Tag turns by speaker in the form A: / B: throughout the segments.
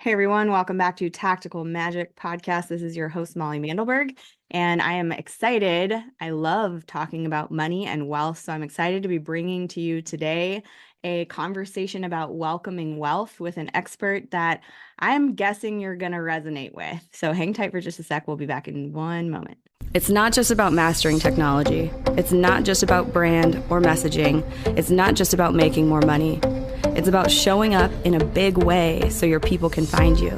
A: Hey everyone, welcome back to Tactical Magic Podcast. This is your host, Molly Mandelberg, and I am excited. I love talking about money and wealth, so I'm excited to be bringing to you today a conversation about welcoming wealth with an expert that I'm guessing you're going to resonate with. So hang tight for just a sec. We'll be back in one moment. It's not just about mastering technology. It's not just about brand or messaging. It's not just about making more money. It's about showing up in a big way so your people can find you.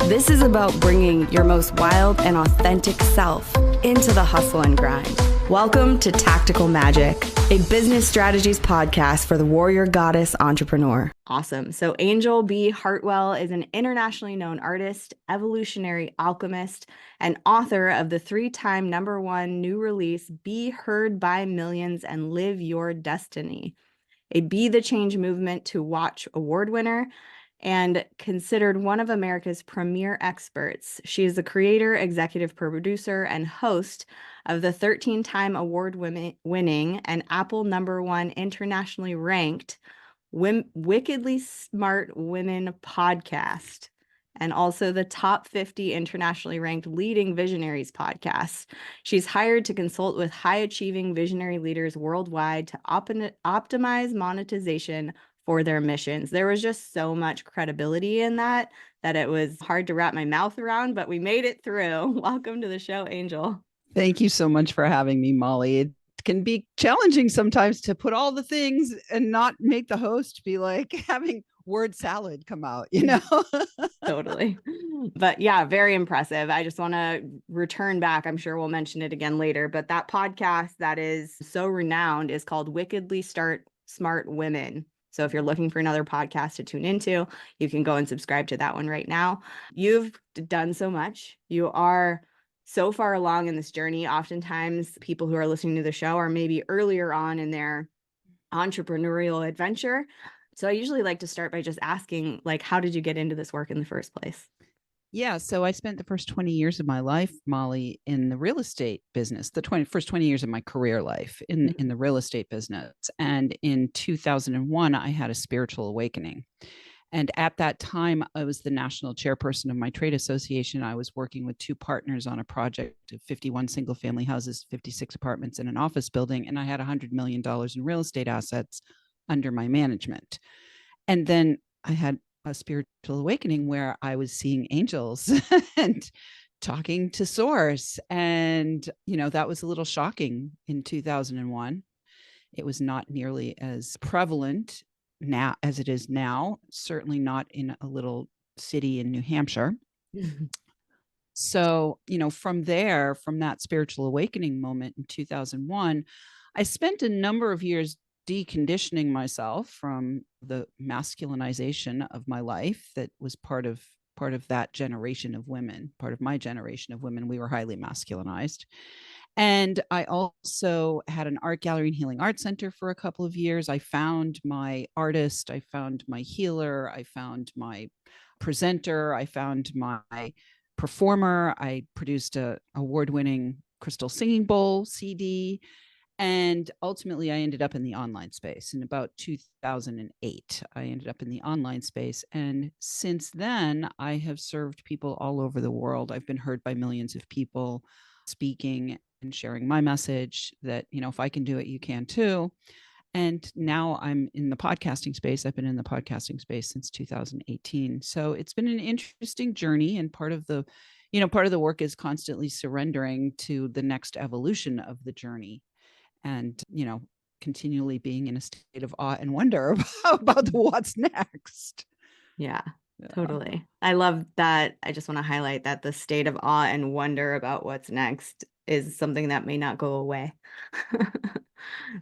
A: This is about bringing your most wild and authentic self into the hustle and grind. Welcome to Tactical Magic, a business strategies podcast for the warrior goddess entrepreneur. Awesome. So Anjel B Hartwell is an internationally known artist, evolutionary alchemist, and author of the 3-time #1 new release, Be Heard by Millions and Live Your Destiny, a Be the Change Movement to Watch award winner, and considered one of America's premier experts. She is the creator, executive producer, and host of the 13-time award-winning and Apple #1 internationally ranked Wickedly Smart Women podcast, and also the top 50 internationally ranked leading Visionaries podcast. She's hired to consult with high-achieving visionary leaders worldwide to optimize monetization for their missions. There was just so much credibility in that it was hard to wrap my mouth around, but we made it through. Welcome to the show, Anjel.
B: Thank you so much for having me, Molly. It can be challenging sometimes to put all the things and not make the host be like having word salad come out, you know?
A: Totally. But yeah, very impressive. I just want to return back. I'm sure we'll mention it again later, but that podcast that is so renowned is called Wickedly Smart Women. So if you're looking for another podcast to tune into, you can go and subscribe to that one right now. You've done so much. You are so far along in this journey. Oftentimes people who are listening to the show are maybe earlier on in their entrepreneurial adventure. So I usually like to start by just asking, like, how did you get into this work in the first place?
B: Yeah. So I spent the first 20 years of my life, Molly, in the real estate business, the first 20 years of my career life in the real estate business. And in 2001, I had a spiritual awakening. And at that time, I was the national chairperson of my trade association. I was working with 2 partners on a project of 51 single family houses, 56 apartments, and an office building. And I had $100 million in real estate assets under my management. And then I had a spiritual awakening where I was seeing angels and talking to source. And, that was a little shocking in 2001. It was not nearly as prevalent now as it is now, certainly not in a little city in New Hampshire. So, from that spiritual awakening moment in 2001, I spent a number of years deconditioning myself from the masculinization of my life that was part of that generation of women, part of my generation of women. We were highly masculinized. And I also had an art gallery and healing art center for a couple of years. I found my artist, I found my healer, I found my presenter, I found my performer. I produced a award-winning crystal singing bowl CD. And ultimately, I ended up in the online space. In about 2008, I ended up in the online space. And since then, I have served people all over the world. I've been heard by millions of people, speaking and sharing my message that, if I can do it, you can too. And now I'm in the podcasting space. I've been in the podcasting space since 2018. So it's been an interesting journey. And part of the work is constantly surrendering to the next evolution of the journey. And, continually being in a state of awe and wonder about what's next.
A: Yeah, totally. I love that. I just want to highlight that the state of awe and wonder about what's next is something that may not go away.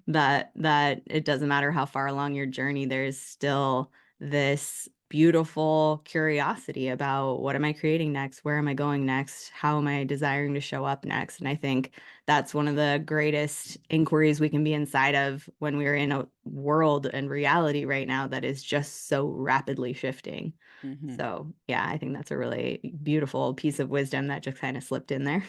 A: that it doesn't matter how far along your journey, there's still this beautiful curiosity about what am I creating next? Where am I going next? How am I desiring to show up next? And I think that's one of the greatest inquiries we can be inside of when we're in a world and reality right now that is just so rapidly shifting. Mm-hmm. So yeah, I think that's a really beautiful piece of wisdom that just kind of slipped in there.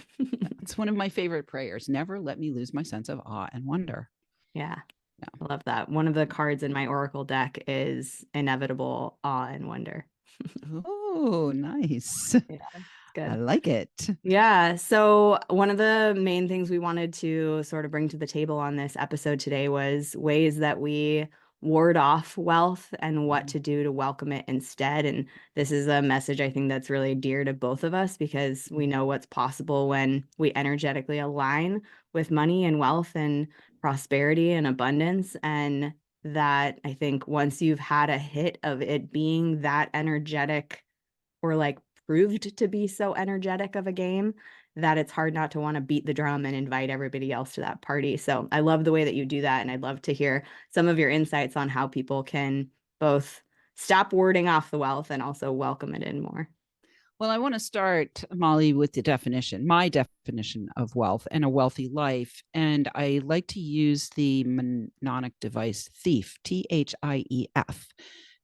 B: It's one of my favorite prayers. Never let me lose my sense of awe and wonder.
A: Yeah. I love that. One of the cards in my Oracle deck is inevitable awe and wonder.
B: Oh, nice.
A: Yeah, it's
B: I
A: good.
B: like it.
A: Yeah. So, one of the main things we wanted to sort of bring to the table on this episode today was ways that we ward off wealth and what to do to welcome it instead. And this is a message I think that's really dear to both of us because we know what's possible when we energetically align with money and wealth and prosperity and abundance. And that I think once you've had a hit of it being that energetic or like proved to be so energetic of a game that it's hard not to want to beat the drum and invite everybody else to that party. So I love the way that you do that. And I'd love to hear some of your insights on how people can both stop warding off the wealth and also welcome it in more.
B: Well, I want to start, Molly, with the definition, my definition of wealth and a wealthy life. And I like to use the mnemonic device thief, THIEF,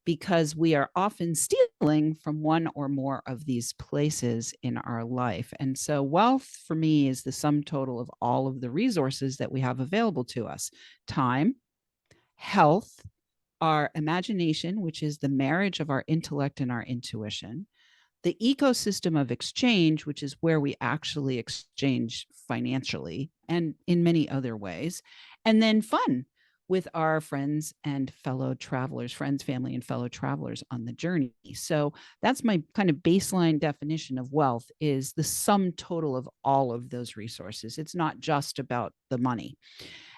B: because we are often stealing from one or more of these places in our life. And so, wealth for me is the sum total of all of the resources that we have available to us: time, health, our imagination, which is the marriage of our intellect and our intuition, the ecosystem of exchange, which is where we actually exchange financially and in many other ways, and then fun with our friends and fellow travelers, friends, family, and fellow travelers on the journey. So that's my kind of baseline definition of wealth, is the sum total of all of those resources. It's not just about the money.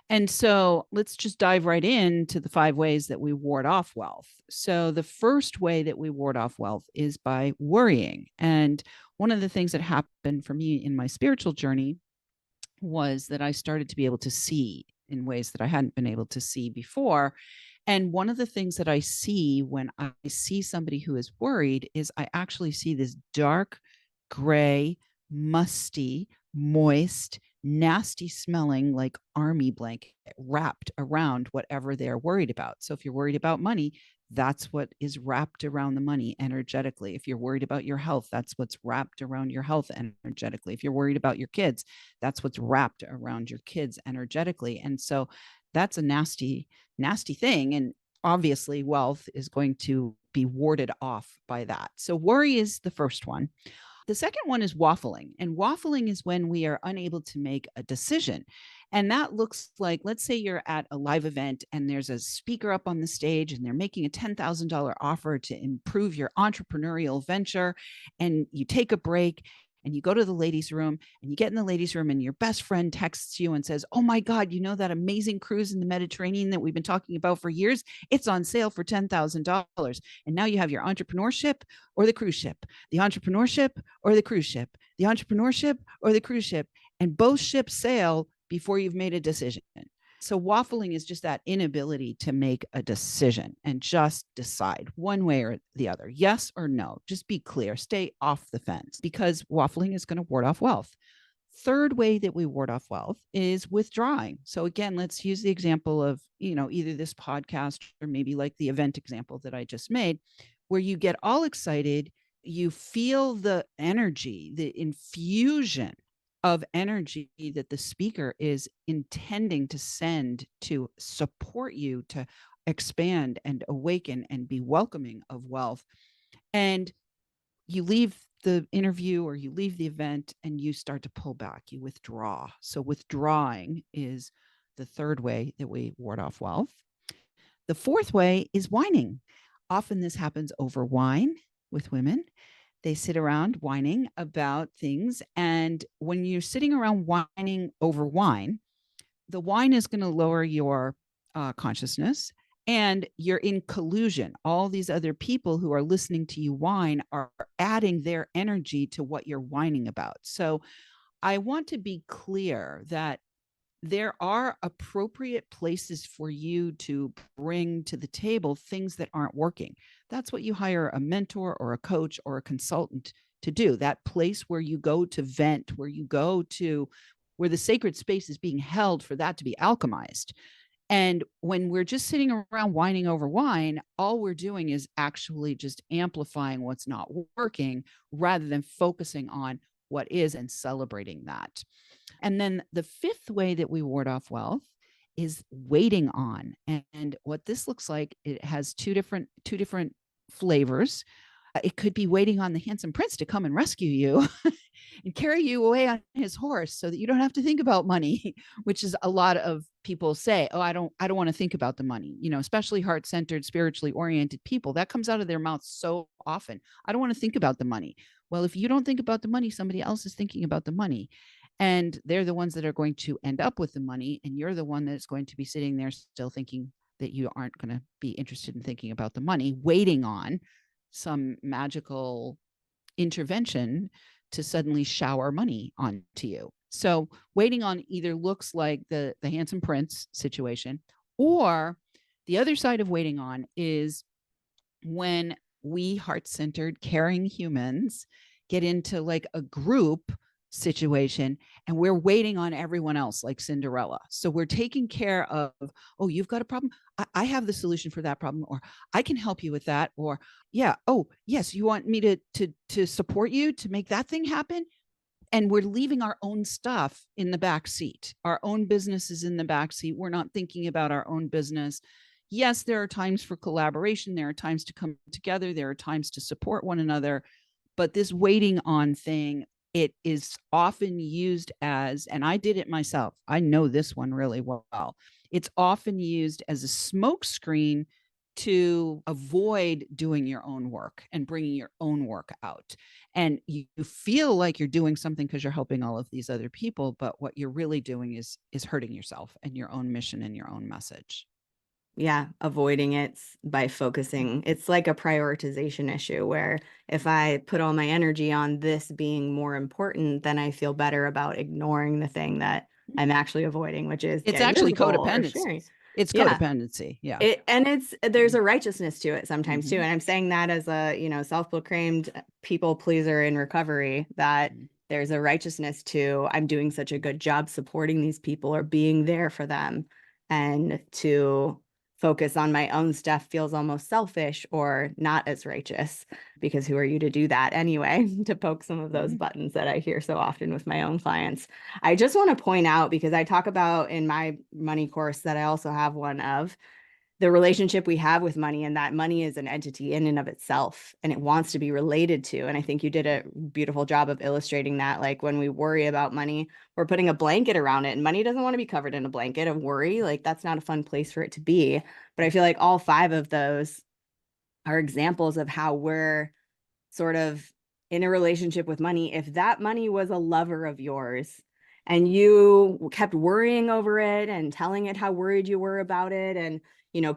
B: And so let's just dive right into the 5 ways that we ward off wealth. So the first way that we ward off wealth is by worrying. And one of the things that happened for me in my spiritual journey was that I started to be able to see in ways that I hadn't been able to see before. And one of the things that I see when I see somebody who is worried is I actually see this dark, gray, musty, moist, nasty smelling like army blanket wrapped around whatever they're worried about. So if you're worried about money, that's what is wrapped around the money energetically. If you're worried about your health, that's what's wrapped around your health energetically. If you're worried about your kids, that's what's wrapped around your kids energetically. And so that's a nasty, nasty thing. And obviously, wealth is going to be warded off by that. So worry is the first one. The second one is waffling. And waffling is when we are unable to make a decision. And that looks like, let's say you're at a live event and there's a speaker up on the stage and they're making a $10,000 offer to improve your entrepreneurial venture. And you take a break and you go to the ladies' room and you get in the ladies' room and your best friend texts you and says, "Oh my God, you know that amazing cruise in the Mediterranean that we've been talking about for years? It's on sale for $10,000. And now you have your entrepreneurship or the cruise ship, the entrepreneurship or the cruise ship, the entrepreneurship or the cruise ship, and both ships sail before you've made a decision." So waffling is just that inability to make a decision and just decide one way or the other, yes or no. Just be clear, stay off the fence, because waffling is going to ward off wealth. Third way that we ward off wealth is withdrawing. So again, let's use the example of, either this podcast or maybe like the event example that I just made, where you get all excited, you feel the energy, the infusion of energy that the speaker is intending to send to support you to expand and awaken and be welcoming of wealth. And you leave the interview or you leave the event and you start to pull back, you withdraw. So withdrawing is the third way that we ward off wealth. The fourth way is whining. Often this happens over wine with women. They sit around whining about things. And when you're sitting around whining over wine, the wine is going to lower your consciousness, and you're in collusion. All these other people who are listening to you whine are adding their energy to what you're whining about. So I want to be clear that there are appropriate places for you to bring to the table things that aren't working. That's what you hire a mentor or a coach or a consultant to do. That place where you go to vent, where you go to where the sacred space is being held for that to be alchemized. And when we're just sitting around whining over wine, all we're doing is actually just amplifying what's not working rather than focusing on what is and celebrating that. And then the fifth way that we ward off wealth is waiting on. And what this looks like, it has two different flavors. It could be waiting on the handsome prince to come and rescue you and carry you away on his horse so that you don't have to think about money, which is a lot of people say, oh, I don't want to think about the money, especially heart-centered, spiritually oriented people. That comes out of their mouth so often. I don't want to think about the money. Well, if you don't think about the money, somebody else is thinking about the money. And they're the ones that are going to end up with the money. And you're the one that's going to be sitting there still thinking that you aren't going to be interested in thinking about the money, waiting on some magical intervention to suddenly shower money onto you. So waiting on either looks like the handsome prince situation, or the other side of waiting on is when we heart-centered, caring humans get into like a group situation and we're waiting on everyone else like Cinderella. So we're taking care of, oh, you've got a problem. I have the solution for that problem, or I can help you with that, or yeah, oh yes, you want me to support you to make that thing happen. And we're leaving our own stuff in the back seat. Our own business is in the back seat. We're not thinking about our own business. Yes, there are times for collaboration. There are times to come together. There are times to support one another. But this waiting on thing, it is often used as, and I did it myself, I know this one really well. It's often used as a smokescreen to avoid doing your own work and bringing your own work out. And you feel like you're doing something because you're helping all of these other people, but what you're really doing is hurting yourself and your own mission and your own message.
A: Yeah, avoiding it by focusing. It's like a prioritization issue where if I put all my energy on this being more important, then I feel better about ignoring the thing that I'm actually avoiding, which is
B: It's
A: getting this
B: actually
A: goal or
B: codependency.
A: sharing.
B: It's
A: Yeah.
B: codependency. Yeah.
A: There's a righteousness to it sometimes too.
B: Mm-hmm.
A: And I'm saying that as a, self-proclaimed people pleaser in recovery, that there's a righteousness to I'm doing such a good job supporting these people or being there for them. And to focus on my own stuff feels almost selfish or not as righteous, because who are you to do that anyway, to poke some of those
B: Mm-hmm.
A: buttons that I hear so often with my own clients. I just want to point out, because I talk about in my money course that I also have one of, the relationship we have with money, and that money is an entity in and of itself and it wants to be related to. And I think you did a beautiful job of illustrating that. Like when we worry about money, we're putting a blanket around it, and money doesn't want to be covered in a blanket of worry. Like that's not a fun place for it to be. But I feel like all five of those are examples of how we're sort of in a relationship with money. If that money was a lover of yours and you kept worrying over it and telling it how worried you were about it, and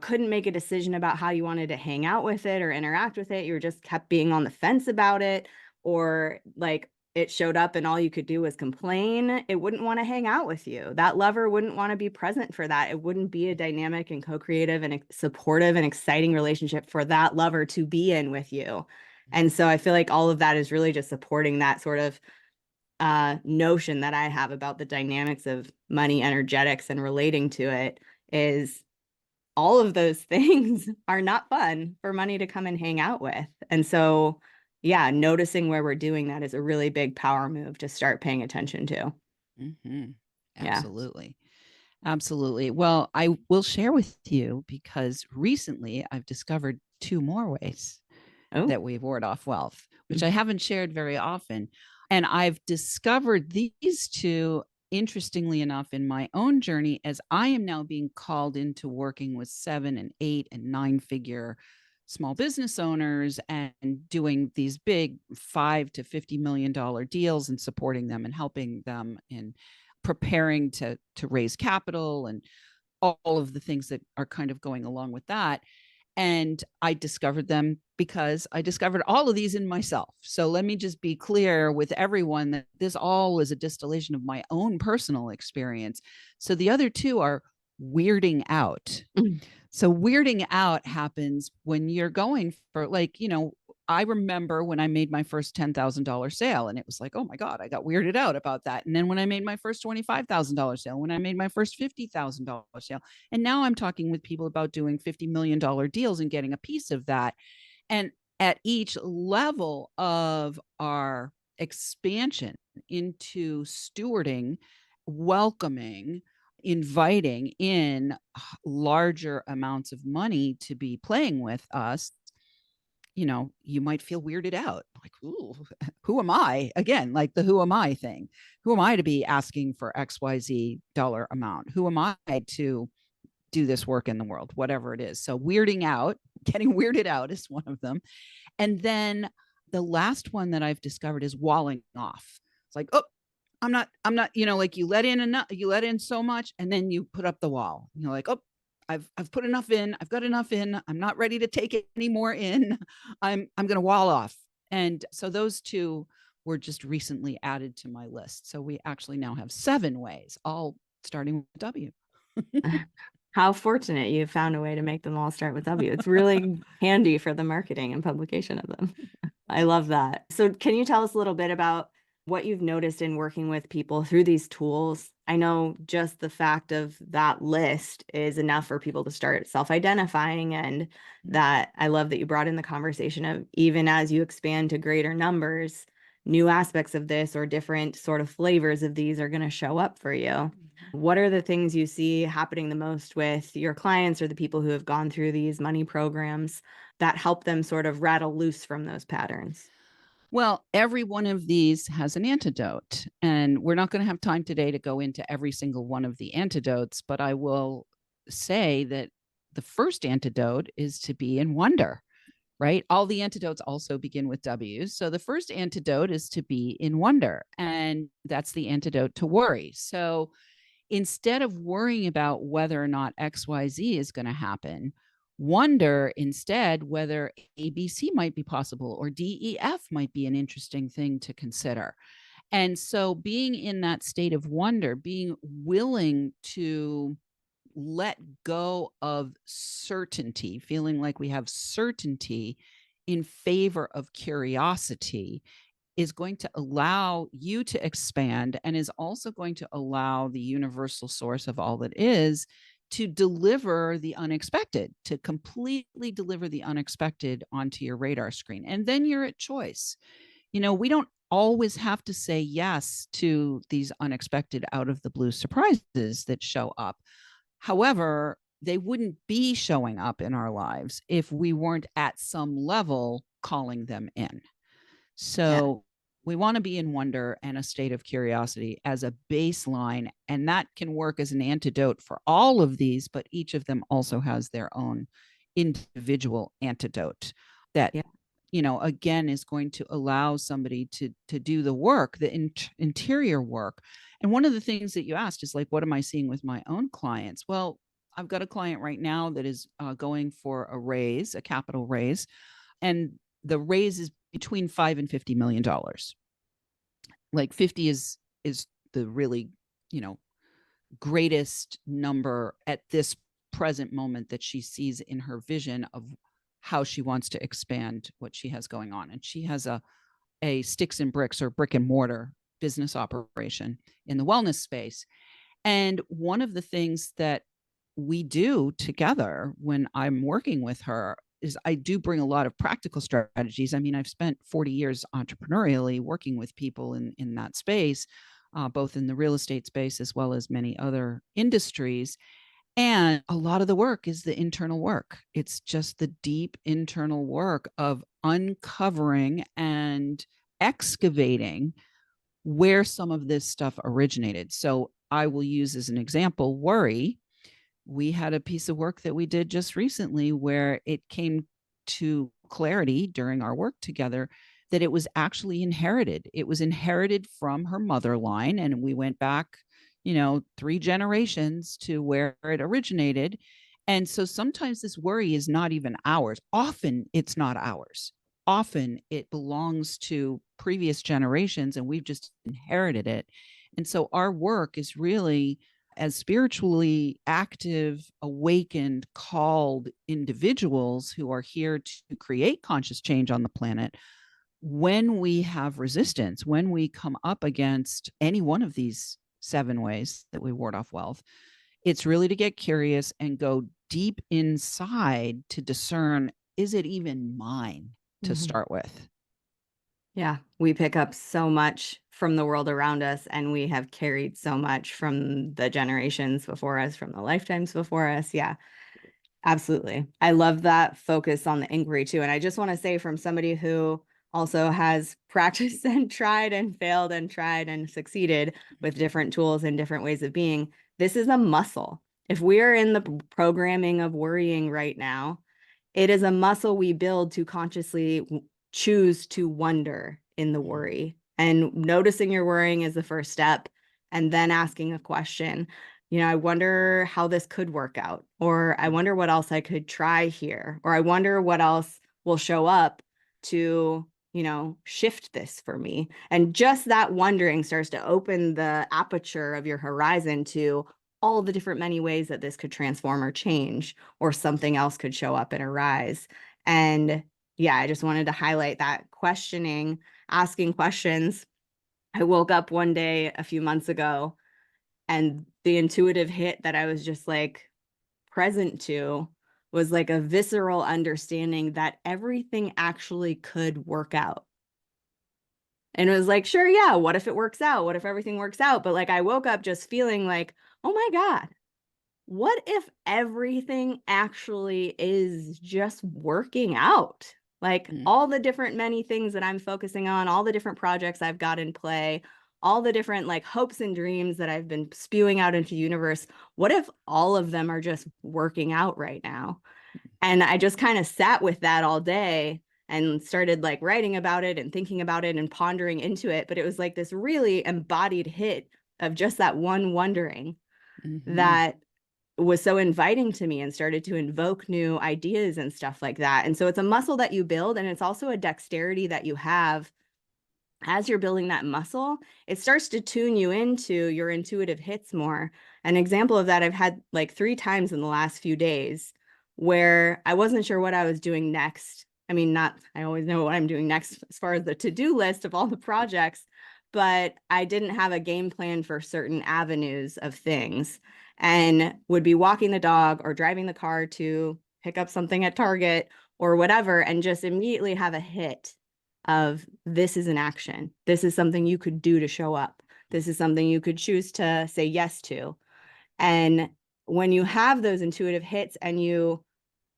A: couldn't make a decision about how you wanted to hang out with it or interact with it, you just kept being on the fence about it, or like it showed up and all you could do was complain, it wouldn't want to hang out with you. That lover wouldn't want to be present for that. It wouldn't be a dynamic and co-creative and supportive and exciting relationship for that lover to be in with you. And so I feel like all of that is really just supporting that sort of notion that I have about the dynamics of money energetics and relating to it, is all of those things are not fun for money to come and hang out with. And so, yeah, noticing where we're doing that is a really big power move to start paying attention to.
B: Mm-hmm.
A: Yeah.
B: Absolutely. Absolutely. Well, I will share with you because recently I've discovered two more ways
A: Oh.
B: that we ward off wealth, which I haven't shared very often. And I've discovered these two, interestingly enough, in my own journey, as I am now being called into working with 7 and 8 and 9-figure small business owners and doing these big $5 to $50 million deals and supporting them and helping them in preparing to raise capital and all of the things that are kind of going along with that. And I discovered them because I discovered all of these in myself. So let me just be clear with everyone that this all is a distillation of my own personal experience. So the other two are weirding out. So weirding out happens when you're going for, like, I remember when I made my first $10,000 sale, and it was like, oh my God, I got weirded out about that. And then when I made my first $25,000 sale, when I made my first $50,000 sale, and now I'm talking with people about doing $50 million deals and getting a piece of that. And at each level of our expansion into stewarding, welcoming, inviting in larger amounts of money to be playing with us, you might feel weirded out. Like, ooh, who am I? Again, like the who am I thing. Who am I to be asking for XYZ dollar amount? Who am I to do this work in the world, whatever it is? So weirding out, getting weirded out is one of them. And then the last one that I've discovered is walling off. It's like, oh, I'm not, like you let in enough, you let in so much, and then you put up the wall. You're like, oh, I've put enough in, I've got enough in, I'm not ready to take any more in. I'm gonna wall off. And so those two were just recently added to my list. So we actually now have 7 ways, all starting with W.
A: How fortunate you found a way to make them all start with W. It's really handy for the marketing and publication of them. I love that. So, can you tell us a little bit about what you've noticed in working with people through these tools? I know just the fact of that list is enough for people to start self-identifying, and that I love that you brought in the conversation of even as you expand to greater numbers, new aspects of this or different sort of flavors of these are going to show up for you. What are the things you see happening the most with your clients or the people who have gone through these money programs that help them sort of rattle loose from those patterns?
B: Well, every one of these has an antidote. And we're not going to have time today to go into every single one of the antidotes, but I will say that the first antidote is to be in wonder, right? All the antidotes also begin with W's. So the first antidote is to be in wonder, and that's the antidote to worry. So instead of worrying about whether or not XYZ is going to happen, wonder instead whether ABC might be possible or DEF might be an interesting thing to consider. And so being in that state of wonder, being willing to let go of certainty, feeling like we have certainty in favor of curiosity, is going to allow you to expand, and is also going to allow the universal source of all that is to deliver the unexpected, to completely deliver the unexpected onto your radar screen. And then you're at choice. We don't always have to say yes to these unexpected out of the blue surprises that show up. However, they wouldn't be showing up in our lives if we weren't at some level calling them in.
A: Yeah.
B: So we want to be in wonder and a state of curiosity as a baseline. And that can work as an antidote for all of these, but each of them also has their own individual antidote that,
A: Yeah.
B: again, is going to allow somebody to do the work, the interior work. And one of the things that you asked is like, what am I seeing with my own clients? Well, I've got a client right now that is going for a raise, a capital raise, and the raise is between $5 and $50 million. Like 50 is the really, greatest number at this present moment that she sees in her vision of how she wants to expand what she has going on. And she has a sticks and bricks or brick and mortar business operation in the wellness space. And one of the things that we do together when I'm working with her is I do bring a lot of practical strategies. I mean, I've spent 40 years entrepreneurially working with people in that space, both in the real estate space as well as many other industries. And a lot of the work is the internal work. It's just the deep internal work of uncovering and excavating where some of this stuff originated. So I will use as an example worry. We had a piece of work that we did just recently where it came to clarity during our work together that it was actually inherited. It was inherited from her mother line, and we went back, 3 generations to where it originated. And so sometimes this worry is not even ours. Often it's not ours. Often it belongs to previous generations and we've just inherited it. And so our work is really, as spiritually active, awakened, called individuals who are here to create conscious change on the planet, when we have resistance, when we come up against any one of these 7 ways that we ward off wealth, it's really to get curious and go deep inside to discern, is it even mine to
A: Mhm.
B: start with?
A: Yeah, we pick up so much from the world around us, and we have carried so much from the generations before us, from the lifetimes before us. Yeah. Absolutely. I love that focus on the inquiry too. And I just want to say, from somebody who also has practiced and tried and failed and tried and succeeded with different tools and different ways of being, this is a muscle. If we're in the programming of worrying right now, it is a muscle we build to consciously choose to wonder in the worry. And noticing you're worrying is the first step. And then asking a question, I wonder how this could work out, or I wonder what else I could try here, or I wonder what else will show up to, shift this for me. And just that wondering starts to open the aperture of your horizon to all the different many ways that this could transform or change, or something else could show up and arise. And yeah, I just wanted to highlight that questioning, asking questions. I woke up one day a few months ago, and the intuitive hit that I was just like present to was like a visceral understanding that everything actually could work out. And it was like, sure, yeah, what if it works out? What if everything works out? But like I woke up just feeling like, oh my God, what if everything actually is just working out? Like
B: Mm.
A: all the different many things that I'm focusing on, all the different projects I've got in play, all the different like hopes and dreams that I've been spewing out into the universe. What if all of them are just working out right now? And I just kind of sat with that all day and started like writing about it and thinking about it and pondering into it. But it was like this really embodied hit of just that one wondering
B: Mm-hmm.
A: that was so inviting to me and started to invoke new ideas and stuff like that. And so it's a muscle that you build, and it's also a dexterity that you have as you're building that muscle. It starts to tune you into your intuitive hits more. An example of that I've had like 3 times in the last few days where I wasn't sure what I was doing next. I mean, not, I always know what I'm doing next as far as the to-do list of all the projects, but I didn't have a game plan for certain avenues of things, and would be walking the dog or driving the car to pick up something at Target or whatever, and just immediately have a hit of, this is an action. This is something you could do to show up. This is something you could choose to say yes to. And when you have those intuitive hits and you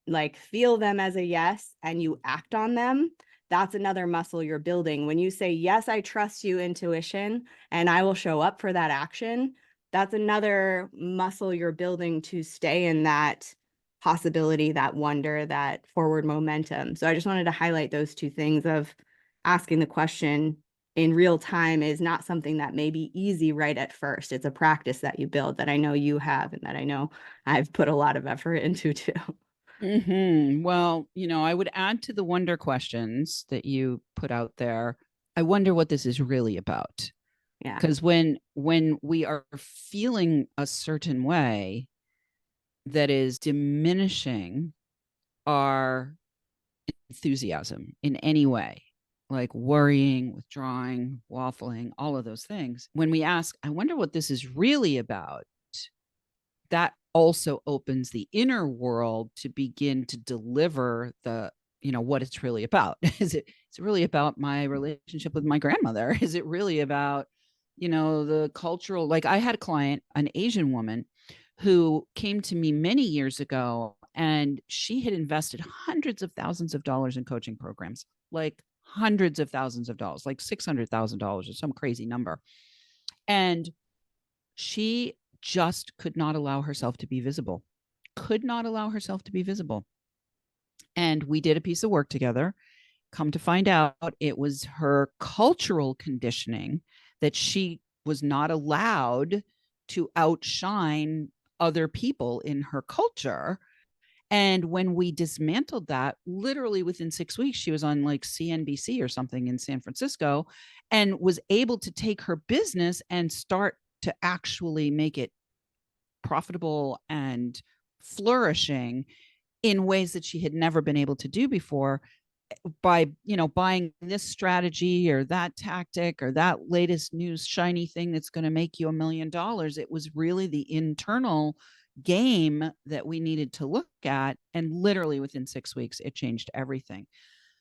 A: like feel them as a yes and you act on them, that's another muscle you're building. When you say, yes, I trust you, intuition, and I will show up for that action, that's another muscle you're building to stay in that possibility, that wonder, that forward momentum. So I just wanted to highlight those two things of asking the question in real time is not something that may be easy right at first. It's a practice that you build that I know you have and that I know I've put a lot of effort into too.
B: Mm-hmm. Well, I would add to the wonder questions that you put out there. I wonder what this is really about.
A: Yeah.
B: Because when we are feeling a certain way that is diminishing our enthusiasm in any way, like worrying, withdrawing, waffling, all of those things, when we ask, I wonder what this is really about, that also opens the inner world to begin to deliver the what it's really about. Is it really about my relationship with my grandmother? Is it really about the cultural, like I had a client, an Asian woman, who came to me many years ago, and she had invested hundreds of thousands of dollars in coaching programs, like hundreds of thousands of dollars, like $600,000 or some crazy number. And she just could not allow herself to be visible, could not allow herself to be visible. And we did a piece of work together. Come to find out, it was her cultural conditioning that she was not allowed to outshine other people in her culture. And when we dismantled that, literally within 6 weeks, she was on like CNBC or something in San Francisco and was able to take her business and start to actually make it profitable and flourishing in ways that she had never been able to do before, by buying this strategy or that tactic or that latest new shiny thing that's going to make you $1 million. It was really the internal game that we needed to look at, and literally within 6 weeks it changed everything.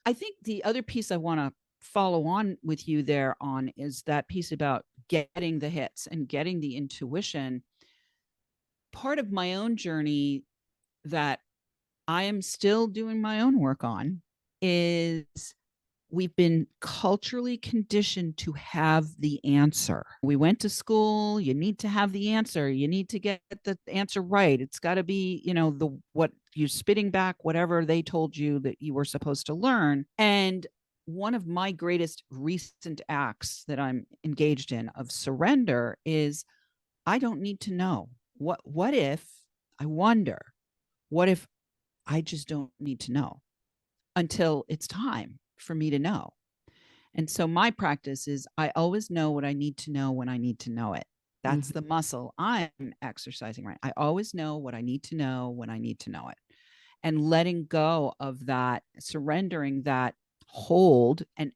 B: I think the other piece I want to follow on with you there on is that piece about getting the hits and getting the intuition. Part of my own journey that I am still doing my own work on is we've been culturally conditioned to have the answer. We went to school, you need to have the answer. You need to get the answer right. It's got to be, the what you're spitting back, whatever they told you that you were supposed to learn. And one of my greatest recent acts that I'm engaged in of surrender is I don't need to know. What if I wonder? What if I just don't need to know until it's time for me to know? And so my practice is I always know what I need to know when I need to know it. That's the
A: Mhm.
B: muscle I'm exercising, right? I always know what I need to know when I need to know it. And letting go of that, surrendering that hold. And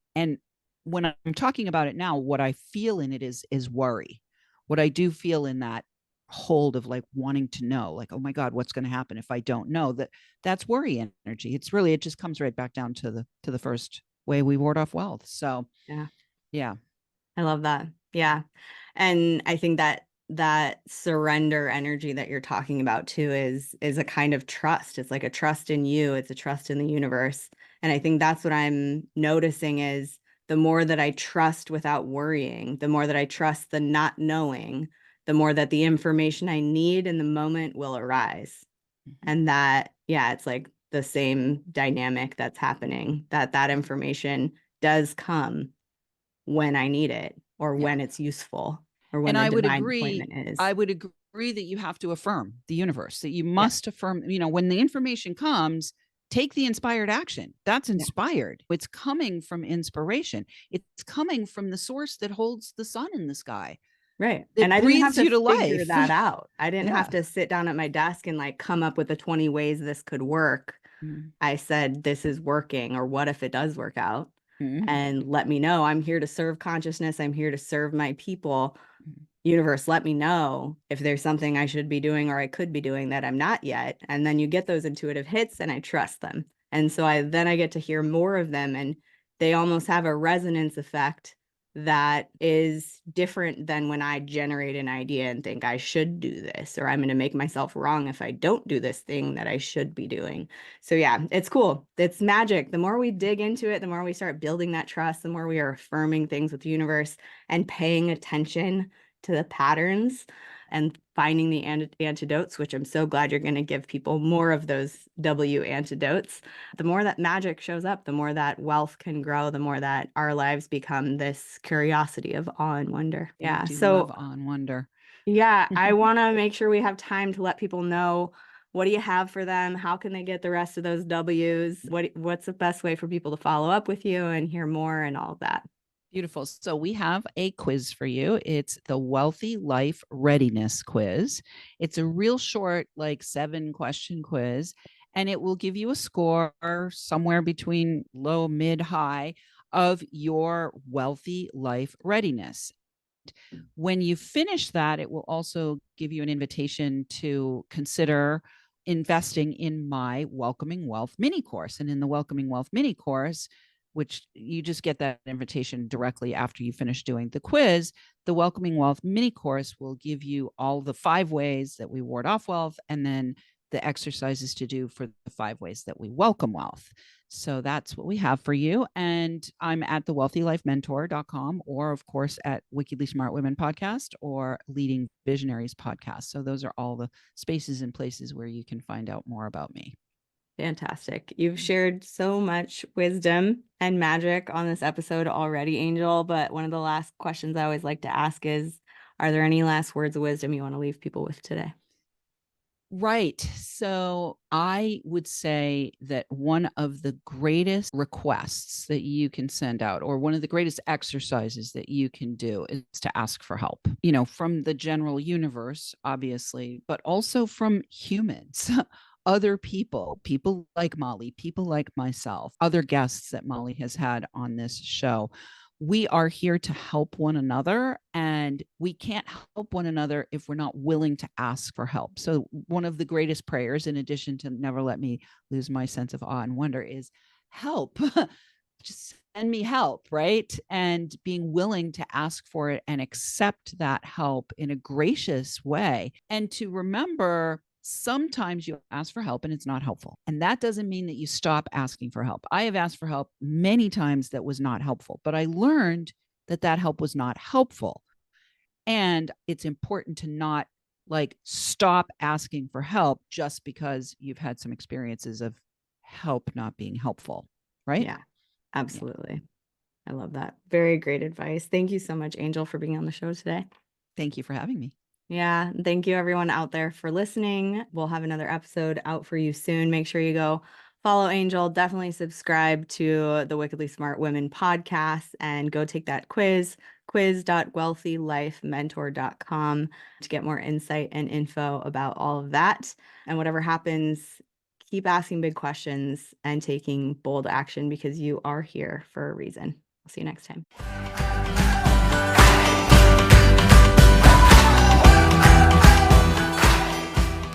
B: when I'm talking about it now, what I feel in it is worry. What I do feel in that hold of like wanting to know, like, oh my God, what's going to happen if I don't know? That's worry energy. It's really, it just comes right back down to the first way we ward off wealth. So
A: Yeah.
B: yeah.
A: I love that. Yeah. And I think that that surrender energy that you're talking about too is a kind of trust. It's like a trust in you, it's a trust in the universe. And I think that's what I'm noticing is the more that I trust without worrying, the more that I trust the not knowing, the more that the information I need in the moment will arise.
B: Mhm.
A: And that, yeah, it's like the same dynamic that's happening, that that information does come when I need it or
B: Yeah.
A: when it's useful or when
B: And
A: the
B: I would
A: divine
B: agree.
A: appointment is.
B: I would agree that you have to affirm the universe, that you
A: Yeah.
B: must affirm, when the information comes, take the inspired action. That's
A: Yeah.
B: inspired. It's coming from inspiration. It's coming from the source that holds the sun in the sky,
A: Right. And
B: that
A: I didn't have
B: breathes
A: to
B: you to
A: figure
B: life.
A: that out. I didn't have
B: Yeah.
A: to sit down at my desk and like come up with the 20 ways this could work.
B: Mhm.
A: I said, this is working, or what if it does work out?
B: Mhm.
A: And let me know. I'm here to serve consciousness. I'm here to serve my people. Universe, let me know if there's something I should be doing or I could be doing that I'm not yet. And then you get those intuitive hits and I trust them. And so I get to hear more of them and they almost have a resonance effect that is different than when I generate an idea and think I should do this, or I'm going to make myself wrong if I don't do this thing that I should be doing. So yeah, it's cool. It's magic. The more we dig into it, the more we start building that trust, the more we are affirming things with the universe and paying attention to the patterns and finding the antidotes, which I'm so glad you're going to give people more of those W antidotes. The more that magic shows up, the more that wealth can grow, the more that our lives become this curiosity of awe and wonder.
B: I
A: Yeah.
B: do love
A: So,
B: on wonder.
A: yeah, I want to make sure we have time to let people know what do you have for them? How can they get the rest of those W's? What's the best way for people to follow up with you and hear more and all of that?
B: Beautiful. So we have a quiz for you. It's the Wealthy Life Readiness quiz. It's a real short, like 7 question quiz, and it will give you a score somewhere between low, mid, high of your wealthy life readiness. When you finish that, it will also give you an invitation to consider investing in my Welcoming Wealth mini course. And in the Welcoming Wealth mini course, which you just get that invitation directly after you finish doing the quiz, the Welcoming Wealth mini course will give you all the 5 ways that we ward off wealth and then the exercises to do for the 5 ways that we welcome wealth. So that's what we have for you. And I'm at thewealthylifementor.com or, of course, at Wickedly Smart Women podcast or Leading Visionaries podcast. So those are all the spaces and places where you can find out more about me.
A: Fantastic. You've shared so much wisdom and magic on this episode already, Angel. But one of the last questions I always like to ask is, are there any last words of wisdom you want to leave people with today?
B: Right. So I would say that one of the greatest requests that you can send out, or one of the greatest exercises that you can do, is to ask for help, from the general universe, obviously, but also from humans. Other people like Molly, people like myself, other guests that Molly has had on this show. We are here to help one another, and we can't help one another if we're not willing to ask for help. So one of the greatest prayers, in addition to never let me lose my sense of awe and wonder, is help. Just send me help, right? And being willing to ask for it and accept that help in a gracious way, and to remember Sometimes you ask for help and it's not helpful. And that doesn't mean that you stop asking for help. I have asked for help many times that was not helpful, but I learned that that help was not helpful. And it's important to not like stop asking for help just because you've had some experiences of help not being helpful. Right?
A: Yeah,
B: Yeah.
A: absolutely. I love that. Very great advice. Thank you so much, Angel, for being on the show today.
B: Thank you for having me.
A: Yeah. Thank you, everyone out there, for listening. We'll have another episode out for you soon. Make sure you go follow Angel. Definitely subscribe to the Wickedly Smart Women podcast and go take that quiz.wealthylifementor.com to get more insight and info about all of that. And whatever happens, keep asking big questions and taking bold action because you are here for a reason. I'll see you next time.